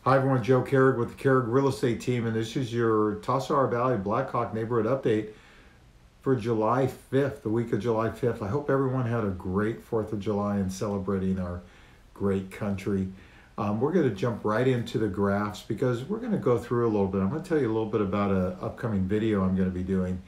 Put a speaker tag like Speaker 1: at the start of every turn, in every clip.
Speaker 1: Hi everyone, Joe Carrig with the Carrig Real Estate Team, and this is your Tassajara Valley Blackhawk neighborhood update for July 5th, the week of July 5th. I hope everyone had a great 4th of July and celebrating our great country. We're going to jump right into the graphs because we're going to go through a little bit. I'm going to tell you a little bit about an upcoming video I'm going to be doing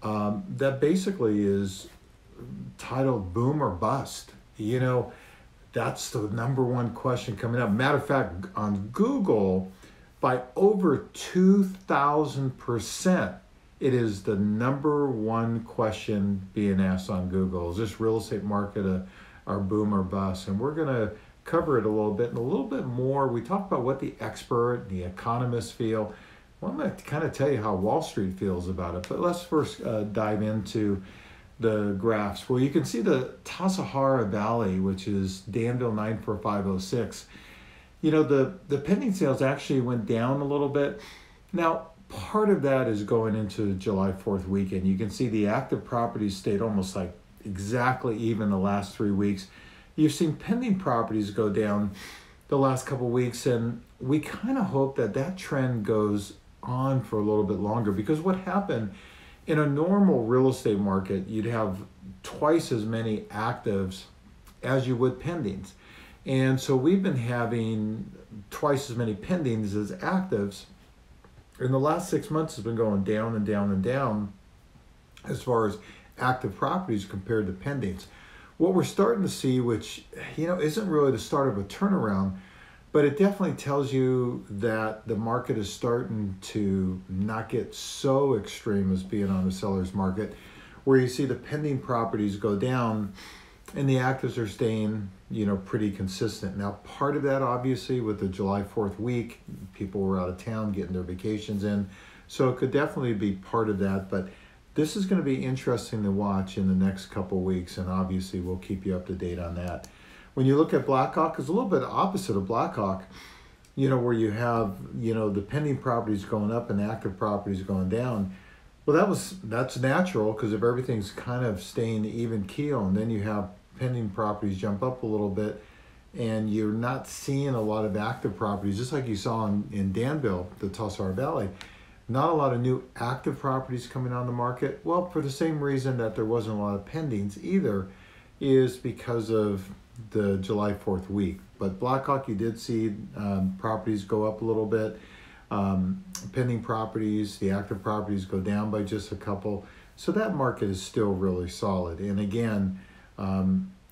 Speaker 1: that basically is titled Boom or Bust. You know, that's the number one question coming up. Matter of fact, on Google, by over 2,000%, it is the number one question being asked on Google. Is this real estate market our boom or bust? And we're going to cover it a little bit and a little bit more. We talk about what the expert, the economists feel. Well, I'm going to kind of tell you how Wall Street feels about it. But let's first dive into the graphs. Well, you can see the Tassajara Valley, which is Danville 94506. You know, the pending sales actually went down a little bit. Now, part of that is going into July 4th weekend. You can see the active properties stayed almost like exactly even the last 3 weeks. You've seen pending properties go down the last couple of weeks, and we kind of hope that that trend goes on for a little bit longer, because what happened in a normal real estate market, you'd have twice as many actives as you would pendings. And so we've been having twice as many pendings as actives. In the last 6 months, it's been going down and down and down as far as active properties compared to pendings. What we're starting to see, which, you know, isn't really the start of a turnaround, but it definitely tells you that the market is starting to not get so extreme as being on the seller's market, where you see the pending properties go down and the actives are staying, you know, pretty consistent. Now, part of that, obviously, with the July 4th week, people were out of town getting their vacations in, so it could definitely be part of that. But this is going to be interesting to watch in the next couple of weeks, and obviously we'll keep you up to date on that. When you look at Blackhawk, it's a little bit opposite of Blackhawk, you know, where you have, you know, the pending properties going up and active properties going down. Well, that's natural, because if everything's kind of staying even keel, and then you have pending properties jump up a little bit, and you're not seeing a lot of active properties, just like you saw in Danville, the Tassajara Valley. Not a lot of new active properties coming on the market. Well, for the same reason that there wasn't a lot of pendings either, is because of the July 4th week. But Blackhawk, you did see properties go up a little bit. Pending properties, the active properties go down by just a couple. So that market is still really solid. And again,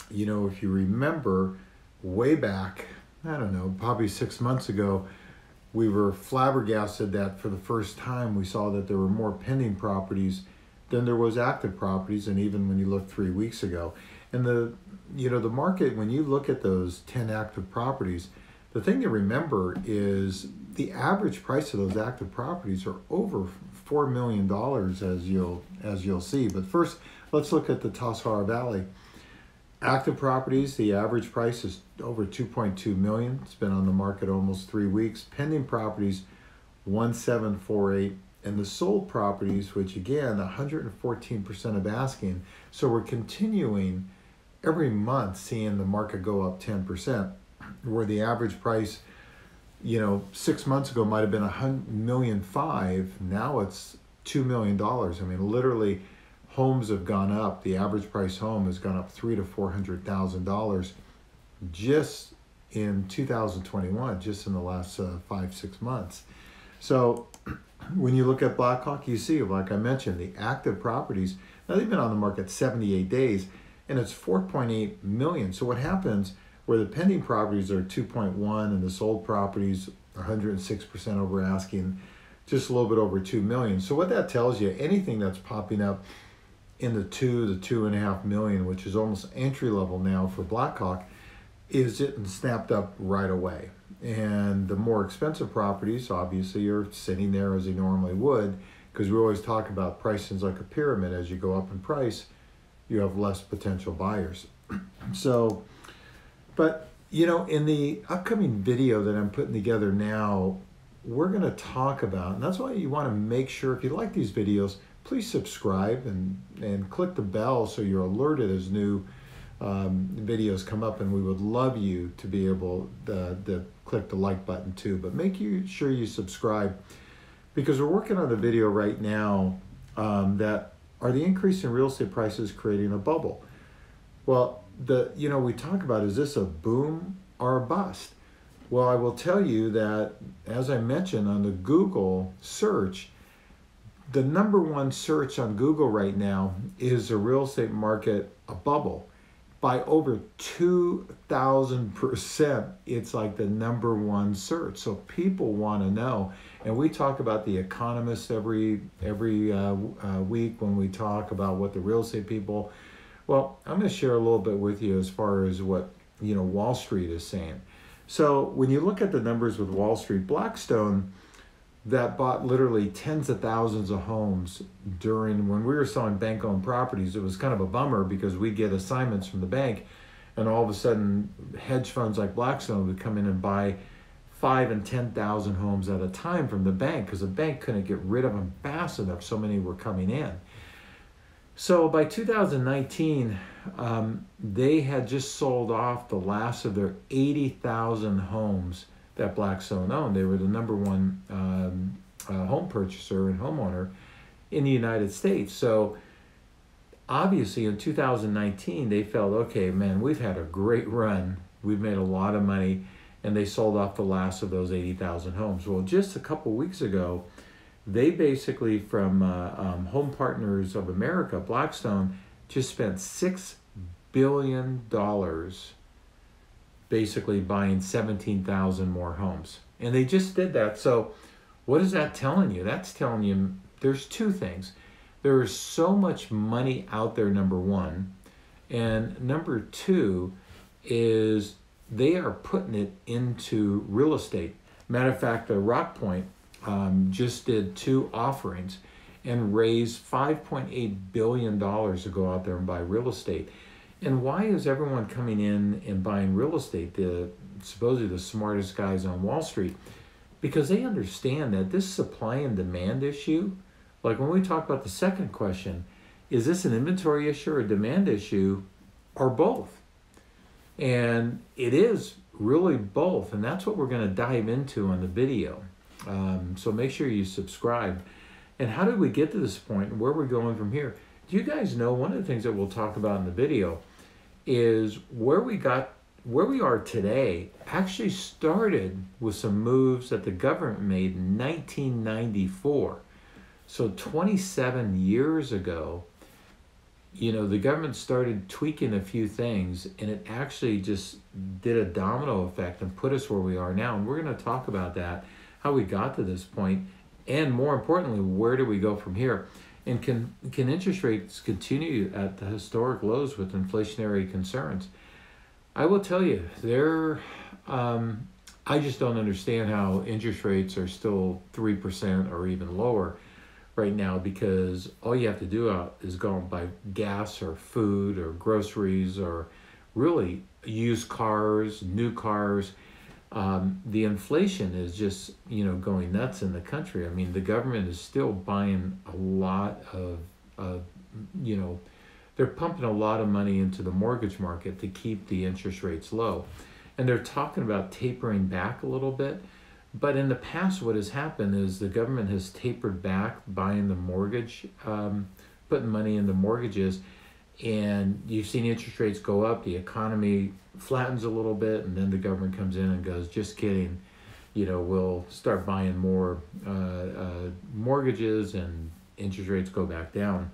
Speaker 1: you know, if you remember way back, I don't know, probably 6 months ago, we were flabbergasted that for the first time we saw that there were more pending properties than there was active properties, and even when you look 3 weeks ago. And the market, when you look at those 10 active properties, the thing to remember is the average price of those active properties are over $4 million, as you'll see. But first, let's look at the Tassajara Valley. Active properties, the average price is over $2.2 million. It's been on the market almost 3 weeks. Pending properties, 1,748. And the sold properties, which again, 114% of asking. So we're continuing every month seeing the market go up 10%, where the average price, you know, 6 months ago might have been $1.5 million. Now it's $2 million. I mean, literally, homes have gone up. The average price home has gone up $300,000 to $400,000 just in 2021, just in the last 5-6 months. So when you look at Blackhawk, you see, like I mentioned, the active properties, now they've been on the market 78 days, and it's 4.8 million. So what happens where the pending properties are 2.1 and the sold properties 106% over asking, just a little bit over 2 million. So what that tells you, anything that's popping up in the 2 to 2.5 million, which is almost entry level now for Blackhawk, is getting snapped up right away. And the more expensive properties obviously are sitting there as they normally would, because we always talk about pricing's like a pyramid. As you go up in price, you have less potential buyers. So, but you know, in the upcoming video that I'm putting together now, we're going to talk about, and that's why you want to make sure, if you like these videos, please subscribe and click the bell so you're alerted as new videos come up. And we would love you to be able to click the like button too. But sure you subscribe, because we're working on a video right now that are the increase in real estate prices creating a bubble? Well, we talk about, is this a boom or a bust? Well, I will tell you that, as I mentioned, on the Google search, the number one search on Google right now is the real estate market a bubble. By over 2,000%, it's like the number one search. So people want to know. And we talk about The Economist every week when we talk about what the real estate people. Well, I'm going to share a little bit with you as far as what Wall Street is saying. So when you look at the numbers with Wall Street, Blackstone, that bought literally tens of thousands of homes when we were selling bank-owned properties. It was kind of a bummer because we get assignments from the bank, and all of a sudden hedge funds like Blackstone would come in and buy 5,000 and 10,000 homes at a time from the bank, because the bank couldn't get rid of them fast enough. So many were coming in. So by 2019, they had just sold off the last of their 80,000 homes that Blackstone owned. They were the number one home purchaser and homeowner in the United States. So obviously in 2019, they felt, okay, man, we've had a great run. We've made a lot of money. And they sold off the last of those 80,000 homes. Well, just a couple weeks ago, they basically, from Home Partners of America, Blackstone, just spent $6 billion basically buying 17,000 more homes. And they just did that. So what is that telling you? That's telling you there's two things. There is so much money out there, number one. And number two is they are putting it into real estate. Matter of fact, Rock Point just did 2 offerings and raised $5.8 billion to go out there and buy real estate. And why is everyone coming in and buying real estate? Supposedly the smartest guys on Wall Street, because they understand that this supply and demand issue, like when we talk about the second question, is this an inventory issue or a demand issue, or both? And it is really both, and that's what we're going to dive into on the video. So make sure you subscribe. And how did we get to this point, and where we're going from here? Do you guys know, one of the things that we'll talk about in the video is where we are today actually started with some moves that the government made in 1994. So 27 years ago, the government started tweaking a few things, and it actually just did a domino effect and put us where we are now. And we're going to talk about that, how we got to this point, and more importantly, where do we go from here? And can interest rates continue at the historic lows with inflationary concerns? I will tell you, I just don't understand how interest rates are still 3% or even lower right now, because all you have to do is go and buy gas or food or groceries or really used cars, new cars. The inflation is just, going nuts in the country. I mean, the government is still buying a lot of, they're pumping a lot of money into the mortgage market to keep the interest rates low. And they're talking about tapering back a little bit. But in the past, what has happened is the government has tapered back buying the mortgage, putting money into mortgages, and you've seen interest rates go up, the economy flattens a little bit, and then the government comes in and goes, just kidding, we'll start buying more mortgages, and interest rates go back down.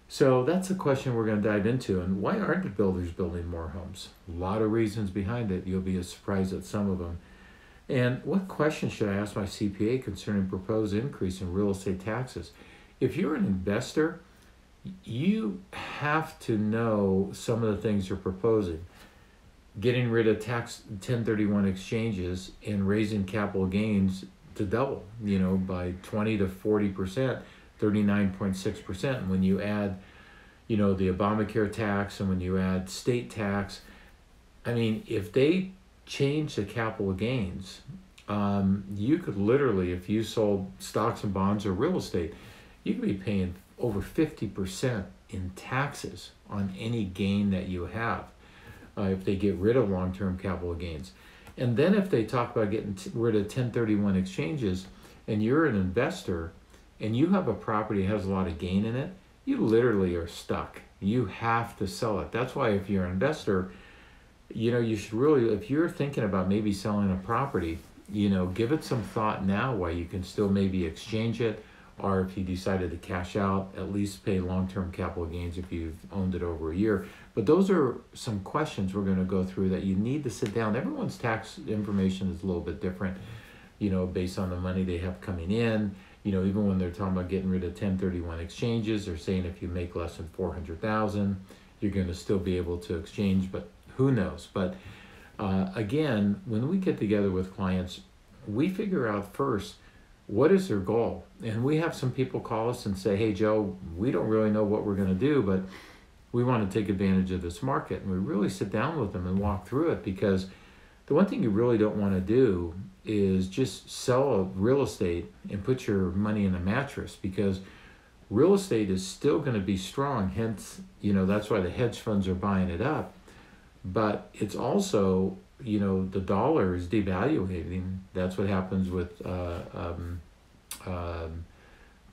Speaker 1: So that's a question we're going to dive into. And why aren't the builders building more homes? A lot of reasons behind it. You'll be surprised at some of them. And what question should I ask my CPA concerning proposed increase in real estate taxes? If you're an investor, you have to know some of the things you're proposing. Getting rid of tax 1031 exchanges and raising capital gains to double, by 20 to 40%, 39.6%. And when you add, the Obamacare tax, and when you add state tax, I mean, if they change the capital gains, you could literally, if you sold stocks and bonds or real estate, you could be paying over 50% in taxes on any gain that you have if they get rid of long-term capital gains. And then if they talk about getting rid of 1031 exchanges, and you're an investor and you have a property that has a lot of gain in it, you literally are stuck. You have to sell it. That's why if you're an investor, you should really, if you're thinking about maybe selling a property, give it some thought now while you can still maybe exchange it, or if you decided to cash out, at least pay long-term capital gains if you've owned it over a year. But those are some questions we're going to go through that you need to sit down. Everyone's tax information is a little bit different, based on the money they have coming in. Even when they're talking about getting rid of 1031 exchanges, they're saying if you make less than 400,000, you're going to still be able to exchange, but who knows? But again, when we get together with clients, we figure out first, what is their goal? And we have some people call us and say, hey, Joe, we don't really know what we're going to do, but we want to take advantage of this market. And we really sit down with them and walk through it, because the one thing you really don't want to do is just sell a real estate and put your money in a mattress, because real estate is still going to be strong. Hence, that's why the hedge funds are buying it up. But it's also, the dollar is devaluating. That's what happens with the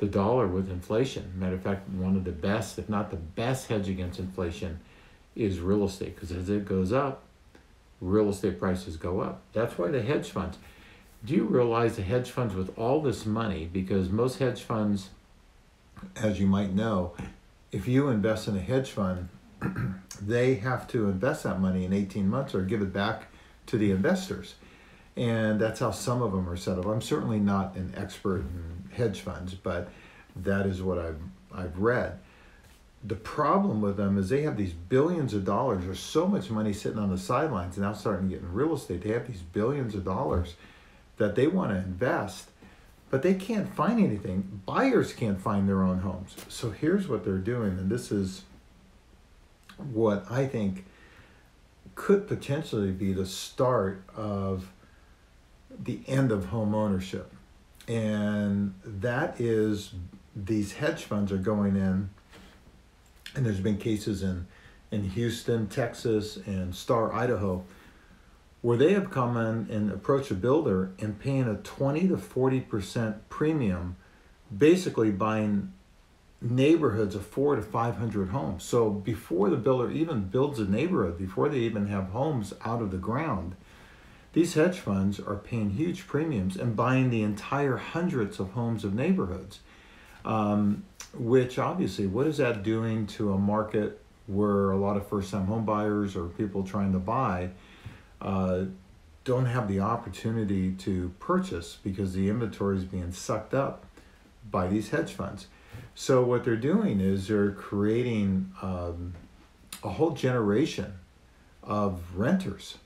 Speaker 1: dollar with inflation. Matter of fact, one of the best, if not the best hedge against inflation is real estate, because as it goes up, real estate prices go up. That's why the hedge funds. Do you realize the hedge funds with all this money, because most hedge funds, as you might know, if you invest in a hedge fund, they have to invest that money in 18 months or give it back to the investors. And that's how some of them are set up. I'm certainly not an expert in hedge funds, but that is what I've read. The problem with them is they have these billions of dollars. There's so much money sitting on the sidelines now starting to get in real estate. They have these billions of dollars that they want to invest, but they can't find anything. Buyers can't find their own homes. So here's what they're doing, and this is what I think could potentially be the start of the end of home ownership. And that is, these hedge funds are going in, and there's been cases in Houston, Texas, and Star, Idaho, where they have come in and approached a builder and paying a 20 to 40% premium, basically buying neighborhoods of 400 to 500 homes. So before the builder even builds a neighborhood, before they even have homes out of the ground, these hedge funds are paying huge premiums and buying the entire hundreds of homes of neighborhoods. Which obviously, what is that doing to a market where a lot of first-time home buyers or people trying to buy don't have the opportunity to purchase because the inventory is being sucked up by these hedge funds? So what they're doing is they're creating a whole generation of renters,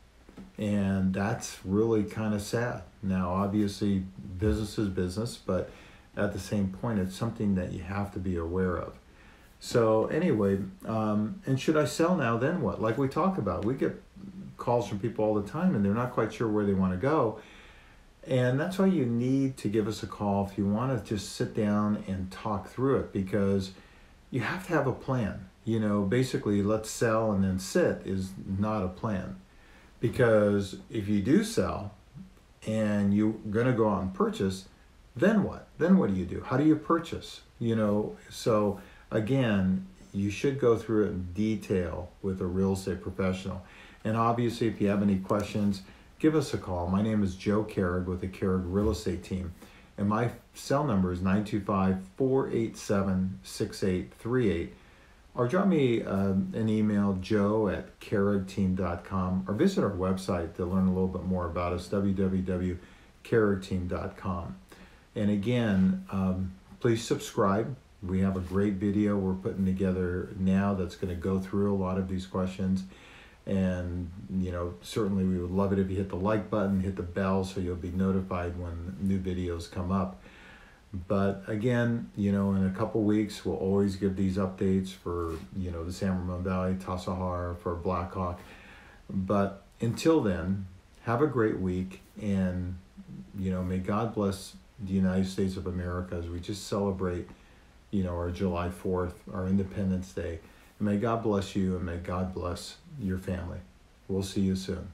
Speaker 1: and that's really kind of sad. Now, obviously, business is business, but at the same point, it's something that you have to be aware of. So anyway, and should I sell now, then what? Like we talk about, we get calls from people all the time and they're not quite sure where they want to go. And that's why you need to give us a call if you want to just sit down and talk through it, because you have to have a plan. Basically, let's sell and then sit is not a plan. Because if you do sell and you're going to go out and purchase, then what? Then what do you do? How do you purchase? So again, you should go through it in detail with a real estate professional. And obviously, if you have any questions, give us a call. My name is Joe Carrig with the Carrig Real Estate Team. And my cell number is 925-487-6838. Or drop me an email, joe@carrigteam.com, or visit our website to learn a little bit more about us, www.carrigteam.com. And again, please subscribe. We have a great video we're putting together now that's going to go through a lot of these questions. And, certainly we would love it if you hit the like button, hit the bell so you'll be notified when new videos come up. But again, in a couple weeks, we'll always give these updates for, the San Ramon Valley, Tassajara, for Blackhawk. But until then, have a great week, and, may God bless the United States of America as we just celebrate, our July 4th, our Independence Day. And may God bless you, and may God bless your family. We'll see you soon.